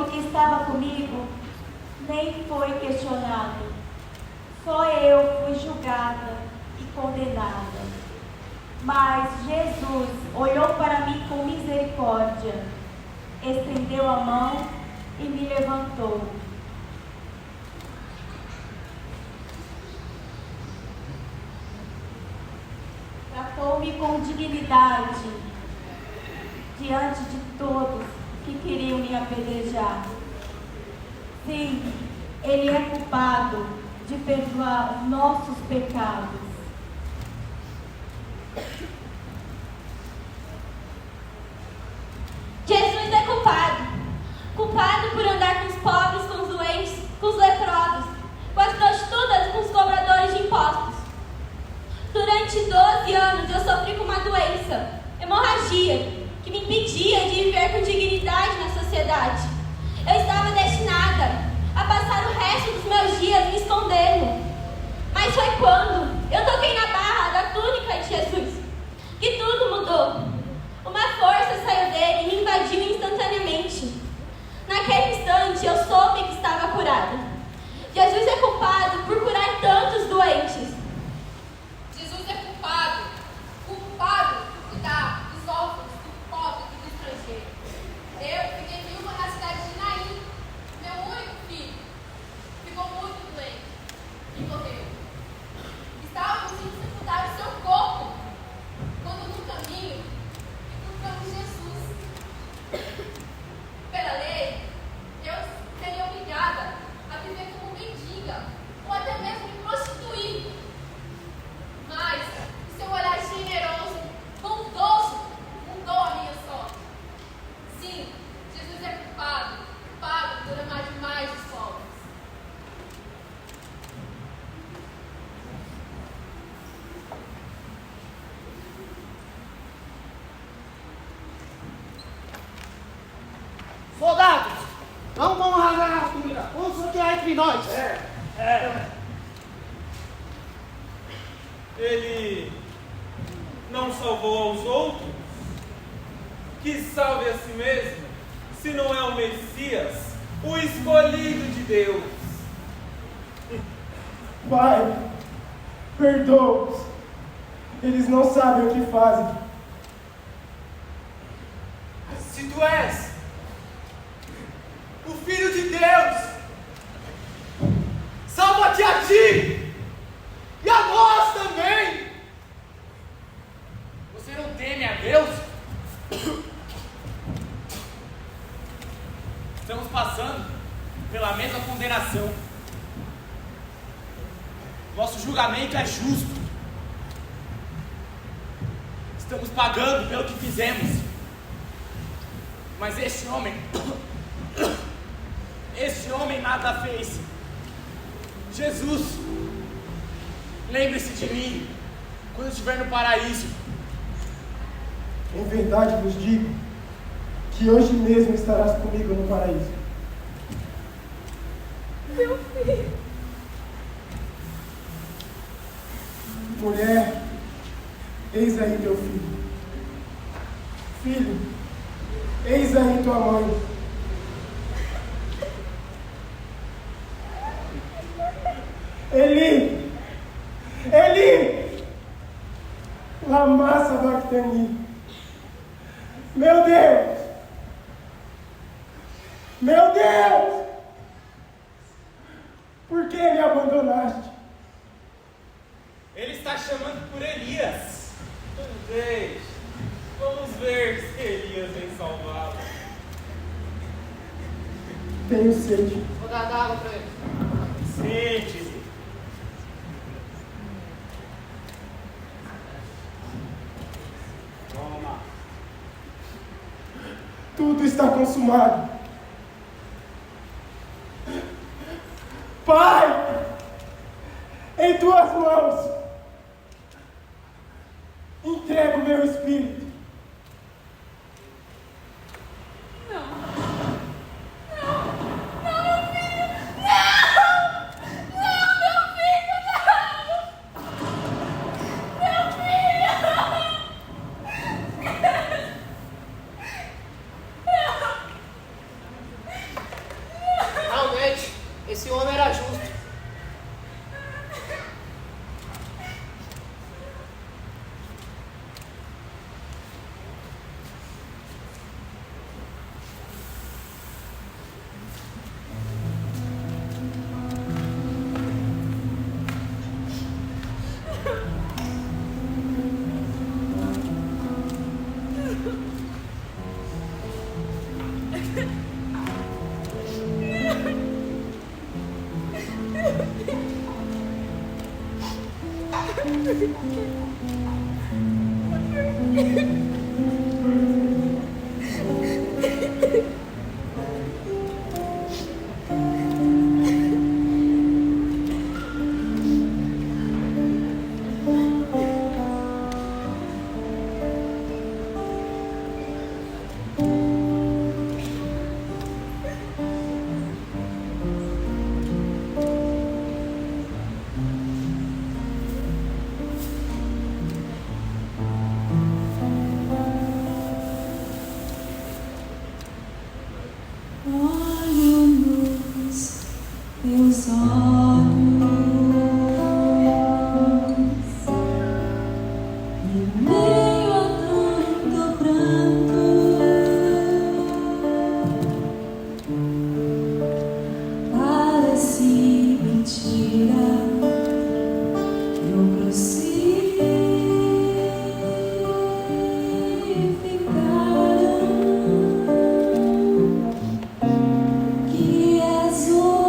que estava comigo, nem foi questionado. Só eu fui julgada e condenada. Mas Jesus olhou para mim com misericórdia, estendeu a mão e me levantou. Tratou-me com dignidade diante de todos que queriam me apedrejar. Sim, Ele é culpado de perdoar os nossos pecados. Jesus é culpado por andar com os pobres, com os doentes, com os leprosos, com as prostitutas, com os cobradores de impostos. Durante 12 anos eu sofri com uma doença, hemorragia, que me impedia de viver com dignidade na sociedade. Eu estava destinada a passar o resto dos meus dias me escondendo. Mas foi quando eu toquei na barra da túnica de Jesus que tudo mudou. Uma força saiu dele e me invadiu instantaneamente. Naquele instante eu soube que estava curada. Jesus é culpado por curar tantos doentes. Jesus é culpado por cuidar dos órfãos, do pobre e do estrangeiro. Eu fiquei viúva na cidade de Naim. Meu único filho ficou muito doente e morreu. Estávamos em dificuldade do seu corpo, quando no caminho encontramos Jesus. Pela lei, eu seria obrigada a viver como mendiga, ou até mesmo me prostituir. Mas o seu olhar generoso, bondoso, mudou a minha sorte. Sim, Jesus é culpado por amar demais os pobres. Soldados, não vamos rasgar a túnica. Vamos sortear entre nós. Ele não salvou aos outros? Que salve a si mesmo, se não é o Messias, o escolhido de Deus. Pai, perdoa-os. Eles não sabem o que fazem. Se tu és o Filho de Deus, salva-te a ti e a nós também. Você não teme a Deus? Estamos passando pela mesma condenação. Nosso julgamento é justo. Estamos pagando pelo que fizemos. Mas este homem nada fez. Jesus, lembre-se de mim quando estiver no paraíso. Em verdade vos digo que hoje mesmo estarás comigo no paraíso. Meu filho. Mulher, eis aí teu filho. Filho, eis aí tua mãe. Eli, lama sabachthani. Meu Deus, por que me abandonaste? Ele está chamando por Elias. Deixe. Vamos ver se Elias vem salvá-lo. Tenho sede. Vou dar água para ele. Sente-se. Tu tudo está consumado. Pai, em tuas mãos entrego o meu espírito. Realmente, esse homem era justo. Teus olhos e meio a tanto pranto parece mentira. Eu que és um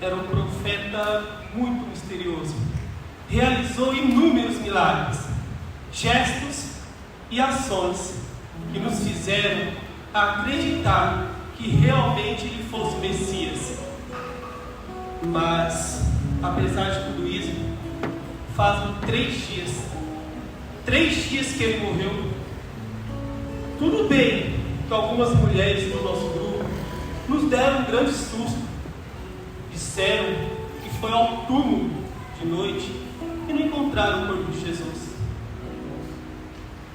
era um profeta muito misterioso. Realizou inúmeros milagres, gestos e ações que nos fizeram acreditar que realmente ele fosse o Messias. Mas, apesar de tudo isso, fazem 3 dias que ele morreu. Tudo bem que algumas mulheres do nosso grupo nos deram um grande susto. Disseram que foi ao túmulo de noite e não encontraram o corpo de Jesus.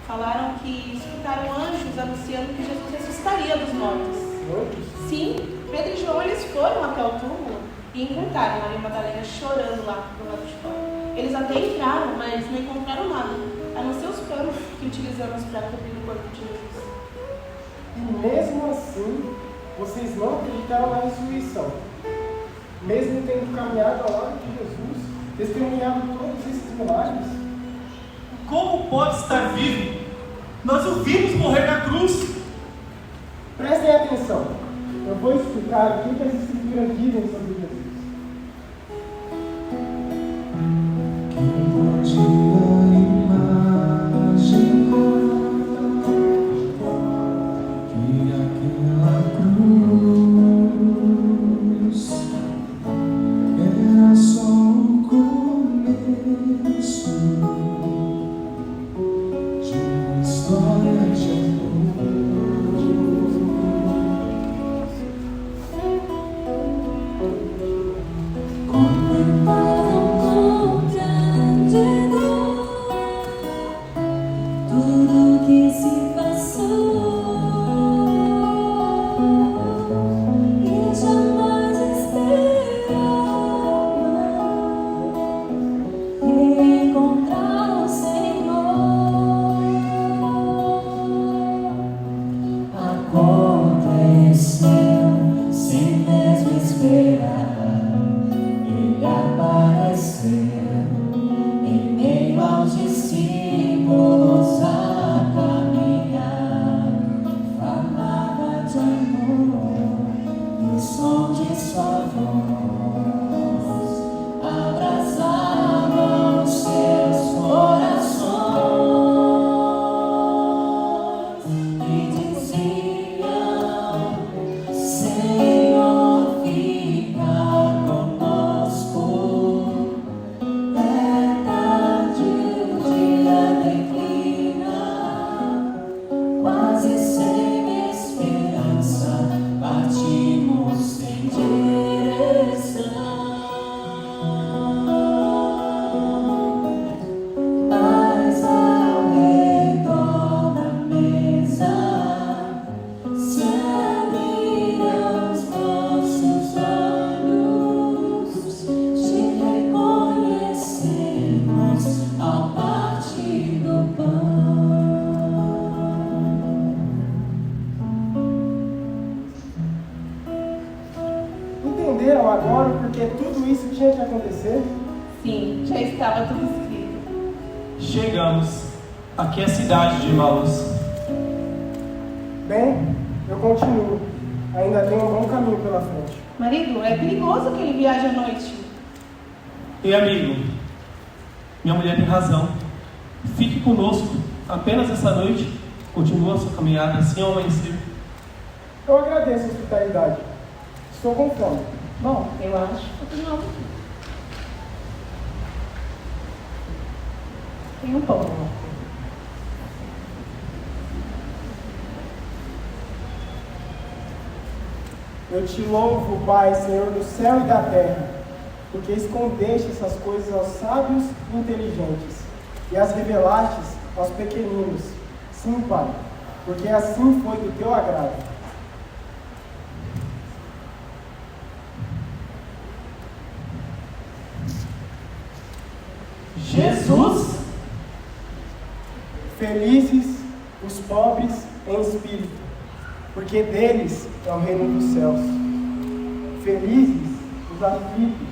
Falaram que escutaram anjos anunciando que Jesus ressuscitaria dos mortos. Sim, Pedro e João, eles foram até o túmulo e encontraram Maria Madalena chorando lá do lado de fora. Eles até entraram, mas não encontraram nada, a não ser os panos que utilizamos para cobrir o corpo de Jesus. E mesmo assim, vocês não acreditaram na ressurreição. Mesmo tendo caminhado ao lado de Jesus, testemunhado todos esses milagres. Como pode estar vivo? Nós o vimos morrer na cruz. Prestem atenção. Eu vou explicar o que as Escrituras dizem sobre Jesus. Entenderam agora porque tudo isso tinha que acontecer? Sim, já estava tudo escrito. Chegamos. Aqui é a cidade de Emaús. Bem, eu continuo. Ainda tenho um bom caminho pela frente. Marido, é perigoso que ele viaje à noite. Ei, amigo, minha mulher tem razão. Fique conosco apenas essa noite. Continua a sua caminhada assim ao amanhecer. Eu agradeço a hospitalidade. Estou com fome. Bom, eu acho que não. Tem um pouco. Eu te louvo, Pai, Senhor do céu e da terra, porque escondeste essas coisas aos sábios e inteligentes, e as revelaste aos pequeninos. Sim, Pai, porque assim foi do teu agrado. Jesus? Felizes os pobres em espírito, porque deles é o reino dos céus. Felizes os aflitos,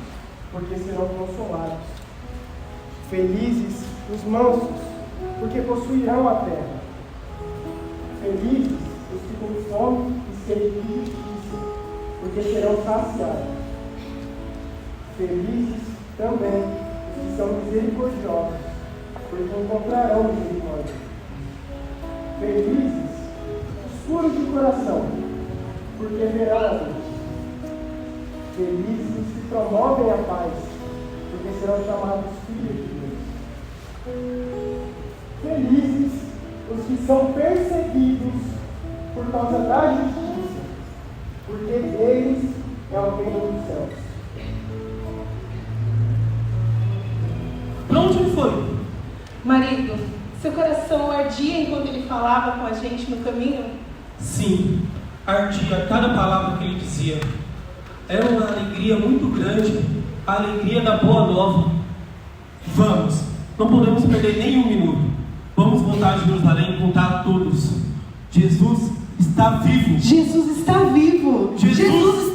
porque serão consolados. Felizes os mansos, porque possuirão a terra. Felizes os que têm fome e sede de justiça, porque serão saciados. Felizes também os que são misericordiosos, porque encontrarão misericórdia. Felizes os puros de coração, porque verão a luz. Felizes os que promovem a paz, porque serão chamados filhos de Deus. Felizes os que são perseguidos por causa da justiça, porque deles é o reino dos céus. Para onde ele foi? Marido, seu coração ardia enquanto ele falava com a gente no caminho? Sim, ardia cada palavra que ele dizia. Era uma alegria muito grande, a alegria da boa nova. Vamos, não podemos perder nem um minuto. Vamos voltar a Jerusalém e contar a todos. Jesus está vivo. Jesus está vivo. Jesus